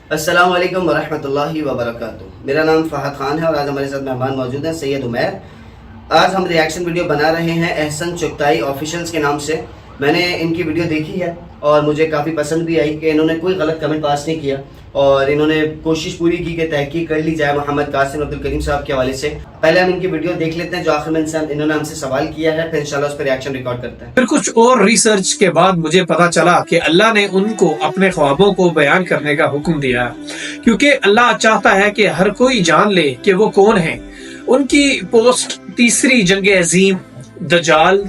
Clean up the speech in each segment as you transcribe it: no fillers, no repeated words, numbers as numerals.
अस्सलाम वालेकुम वरहमतुल्लाहि वबरकातुह। मेरा नाम फ़हद ख़ान है और आज हमारे साथ मेहमान मौजूद हैं सैयद उमैर। आज हम रिएक्शन वीडियो बना रहे हैं एहसन चुगताई ऑफिशियल्स के नाम से। मैंने इनकी वीडियो देखी है और मुझे काफ़ी पसंद भी आई कि इन्होंने कोई गलत कमेंट पास नहीं किया और इन्होंने कोशिश पूरी की कि तहकीक कर ली जाए मोहम्मद कासिम अब्दुल करीम साहब के हवाले से। पहले हम इनकी वीडियो देख लेते हैं जो आखिर में इन्होंने हमसे सवाल किया है, फिर इंशाल्लाह उस पर रिएक्शन रिकॉर्ड करते हैं। फिर कुछ और रिसर्च के बाद मुझे पता चला कि अल्लाह ने उनको अपने ख्वाबों को बयान करने का हुक्म दिया है, क्योंकि अल्लाह चाहता है कि हर कोई जान ले कि वो कौन है। उनकी पोस्ट तीसरी जंग अजीम, दज्जाल,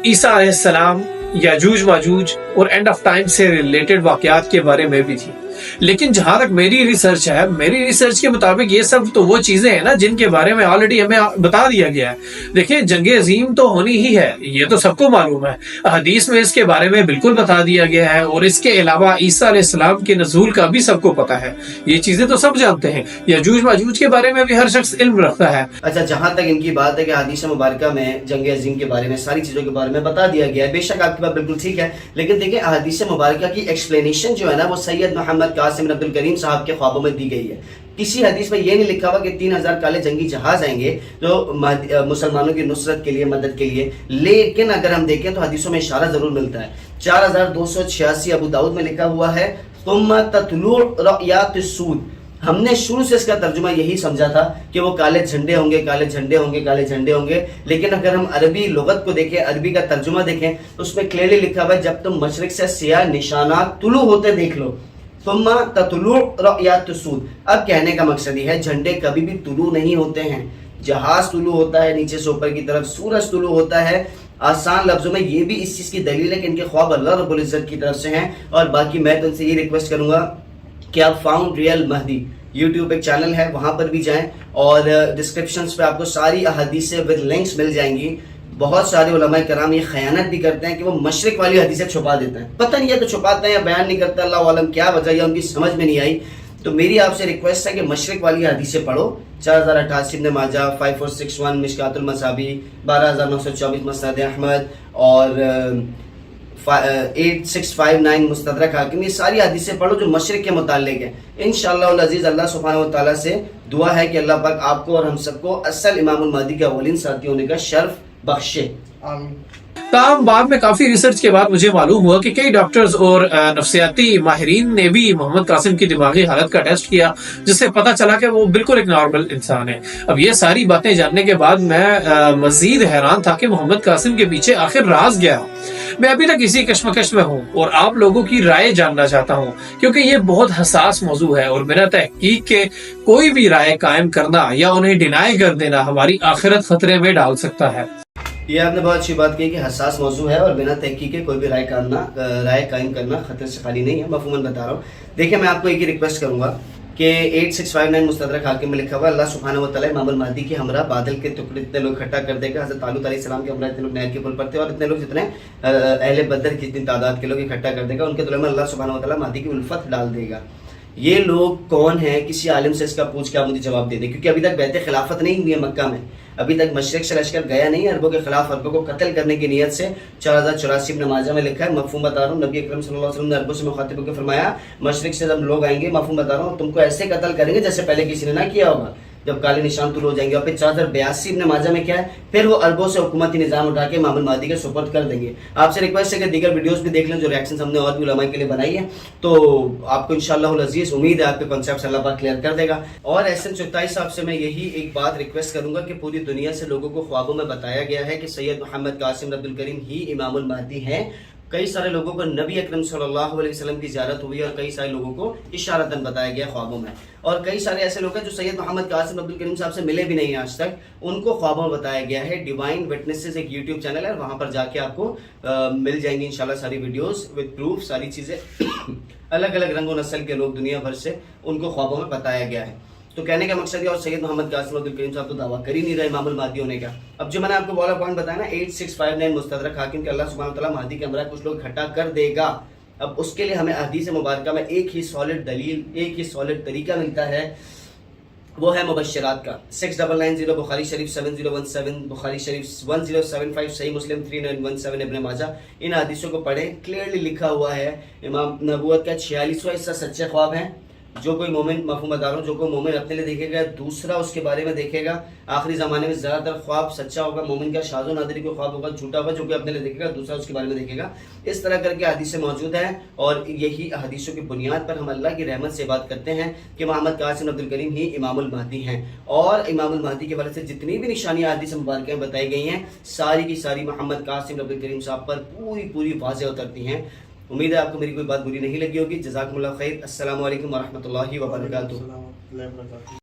ईसा अलैहिस्सलाम, याजूज माजूज और एंड ऑफ टाइम से रिलेटेड वाकयात के बारे में भी थी। लेकिन जहां तक मेरी रिसर्च है, मेरी रिसर्च के मुताबिक ये सब तो वो चीजें हैं ना जिनके बारे में ऑलरेडी हमें बता दिया गया है। देखिए, जंगे अजीम तो होनी ही है, ये तो सबको मालूम है। हदीस में इसके बारे में बिल्कुल बता दिया गया है और इसके अलावा ईसा अलैहिस्सलाम के नज़ूल का भी सबको पता है। ये चीजें तो सब जानते हैं। याजूज माजूज के बारे में भी हर शख्स इल्म रखता है। अच्छा, जहां तक इनकी बात है कि हदीस मुबारका में जंग अजीम के बारे में सारी चीजों के बारे में बता दिया गया है, बेशक आपकी बात बिल्कुल ठीक है, लेकिन देखिए हदीस मुबारका की एक्सप्लेनेशन जो है ना वो सैयद मोहम्मद कासिम अब्दुल करीम साहब के ख्वाबों में दी गई है। किसी हदीस में ये नहीं लिखा हुआ कि 3000 काले जंगी जहाज आएंगे जो मुसलमानों की नुसरत के लिए, मदद के लिए। लेकिन अगर हम देखें तो हदीसों में इशारा जरूर मिलता है। 4286 अबू दाऊद में लिखा हुआ है तुम्मा ततलू रयातिस सूद। हमने शुरू से इसका तर्जुमा यही समझा था कि वो काले झंडे होंगे, काले झंडे होंगे, काले झंडे होंगे। लेकिन अगर हम अरबी लुगत को देखें, अरबी का तर्जुमा देखें तो उसमें क्लियरली लिखा हुआ है जब तुम मशरिक से सियाह निशानात तुलू होते देख लो, तुम्मा ततलू रयातिस सूद। अब कहने का मकसद ये है झंडे कभी भी तुलू नहीं होते हैं। जहाज तुलू होता है नीचे से ऊपर की तरफ, सूरज तुलू होता है। आसान लफ्जों में ये भी इस चीज की दलील है कि इनके ख्वाब अल्लाह रब्बुल इज्जत की तरफ से हैं। और बाकी मैं तो इनसे ये रिक्वेस्ट करूंगा कि आप फाउंड रियल महदी यूट्यूब एक चैनल है, वहां पर भी जाएं और डिस्क्रिप्शंस पे आपको सारी अहादीसें विद लिंक्स मिल जाएंगी। बहुत सारे उलमाए कराम ये खयानत भी करते हैं कि वो मशरिक वाली हदीसें छुपा देते हैं। पता नहीं है तो छुपाते हैं या बयान नहीं करते, अल्लाह आलम क्या वजह है, उनकी समझ में नहीं आई। तो मेरी आपसे रिक्वेस्ट है कि मशरिक वाली हदीसें पढ़ो। 4088 इब्न माजा, 5461 मिशकातुल मसाबी, 12924 मसनद अहमद और 8659 मुस्तदरक हाकिम। ये सारी हदीसें पढ़ो जो मशरिक के मुताल्लिक है। इंशाअल्लाह अज़ीज़ अल्लाह सुब्हानहू व तआला से दुआ है कि अल्लाह पाक आपको और हम सबको असल इमामुल महदी के अव्वलीन साथी होने का शर्फ बख्शे। ताम बाद में काफी रिसर्च के बाद मुझे मालूम हुआ कि कई डॉक्टर्स और नफ्सियाती माहिरीन ने भी मोहम्मद कासिम की दिमागी हालत का टेस्ट किया, जिससे पता चला कि वो बिल्कुल एक नॉर्मल इंसान है। अब ये सारी बातें जानने के बाद मैं मजीद हैरान था कि मोहम्मद कासिम के पीछे आखिर राज क्या है। मैं अभी तक इसी कश्मकश में हूँ और आप लोगों की राय जानना चाहता हूँ, क्योंकि ये बहुत हसास मौजू है और बिना तहकीक के कोई भी राय कायम करना या उन्हें डिनाई कर देना हमारी आखिरत खतरे में डाल सकता है। ये आपने बहुत अच्छी बात की कि हसास मौजू है और बिना तहकीक के कोई भी राय कायम करना खतरे से खाली नहीं है। मफहूमन बता रहा हूँ। देखिए, मैं आपको एक ही रिक्वेस्ट करूंगा कि 8659 मुस्तदरक हाकिम में लिखा हुआ अल्लाह सुब्हानहू व तआला इमामुल महदी की हमरा बादल के टुकड़े इतने लोग इकट्ठा कर देगा। हज़रत तालूत अलैहिस्सलाम के हमरा इतने लोग नहर के पुल पर थे और इतने लोग जितने अहले बदर की जितनी तादाद के लोग इकट्ठा कर देगा, उनके दिलों में अल्लाह सुब्हानहू व तआला महदी की उल्फत डाल देगा। ये लोग कौन है? किसी आलिम से इसका पूछ के आप मुझे जवाब दे दें, क्योंकि अभी तक बैत खिलाफत नहीं हुई है मक्का में। अभी तक मशरिक से लश्कर गया नहीं है अरबों के खिलाफ, अरबों को कत्ल करने की नीयत से। 4084 इब्न माजा में लिखा है, मफहूम बता रहा हूँ, नबी अकरम सल्लल्लाहु अलैहि वसल्लम ने अरबों से मुखातिब होकर फरमाया मशरिक से जब लोग आएंगे, मफहूम बता रहा हूँ, तुमको ऐसे कत्ल करेंगे जैसे पहले किसी ने ना किया होगा, जब काले निशान तुल हो जाएंगे। और फिर 4082 इब्न माजा में क्या है, फिर वो अरबों से हुकूमती निज़ाम उठा के इमामुल महदी के सुपुर्द कर देंगे। आपसे रिक्वेस्ट है कि दीगर वीडियोस भी देख लें जो रिएक्शन हमने और भी उलमा के लिए बनाई है, तो आपको इंशाअल्लाह अज़ीज़ उम्मीद है आपके कॉन्सेप्ट अल्लाह पाक क्लियर कर देगा। और एहसन चुगताई साहब से मैं यही एक बात रिक्वेस्ट करूंगा कि पूरी दुनिया से लोगों को ख्वाबों में बताया गया है कि सैयद मोहम्मद कासिम अब्दुल करीम ही इमामुल महदी हैं। कई सारे लोगों को नबी अकरम सल्लल्लाहु अलैहि वसल्लम की ज़ियारत हुई और कई सारे लोगों को इशारतन बताया गया ख्वाबों में। और कई सारे ऐसे लोग हैं जो सैयद मोहम्मद कासिम अब्दुल करीम साहब से मिले भी नहीं आज तक, उनको ख्वाबों में बताया गया है। डिवाइन विटनेसेस एक यूट्यूब चैनल है, वहाँ पर जाके आपको मिल जाएंगी इंशाल्लाह सारी वीडियोस विद प्रूफ, सारी चीज़ें अलग अलग रंग और नस्ल के लोग दुनिया भर से उनको ख्वाबों में बताया गया है। तो कहने का मकसद है, और सैयद मोहम्मद कासिम अब्दुल करीम साहब तो दावा कर ही नहीं रहे इमामुल महदी होने का। अब जो मैंने आपको वाला पॉइंट बताया ना 8659 मुस्तदरक हाकिम के अल्लाह सुब्हानहू व तआला महदी के हमरा कुछ लोग इकट्ठा कर देगा। अब उसके लिए हमें हदीस मुबारका में एक ही सॉलिड दलील, एक ही सॉलिड तरीका मिलता है, वो है मुबश्शिरात का। 6990 बुखारी शरीफ 7017, बुखारी शरीफ 1075, सही मुस्लिम 3917, इब्न माजा। इन हदीसों को पढ़ें, क्लियरली लिखा हुआ है इमाम नबूवत का 46वां हिस्सा सच्चे ख्वाब हैं जो कोई मोमिन, मफहूम बता रहा हूँ, जो कोई मोमिन अपने लिए देखेगा, दूसरा उसके बारे में देखेगा। आखिरी ज़माने में ज़्यादातर ख्वाब सच्चा होगा, मोमिन का शाज़ो नादरी को ख्वाब होगा, झूठा होगा, जो कोई अपने लिए देखेगा, दूसरा उसके बारे में देखेगा। इस तरह करके हदीसें मौजूद हैं और यही हदीसों की बुनियाद पर हम अल्लाह की रहमत से बात करते हैं कि मोहम्मद कासिम अब्दुल करीम ही इमामुल महदी हैं। और इमामुल महदी के बारे से जितनी भी निशानियाँ हदीस मुबारक में बताई गई हैं, सारी की सारी मोहम्मद कासिम अब्दुल करीम साहब पर पूरी वाज़ेह उतरती हैं। उम्मीद है आपको मेरी कोई बात बुरी नहीं लगी होगी। जज़ाकुमुल्लाह खैर। अस्सलामु अलैकुम वरहमतुल्लाहि वबरकातुहू।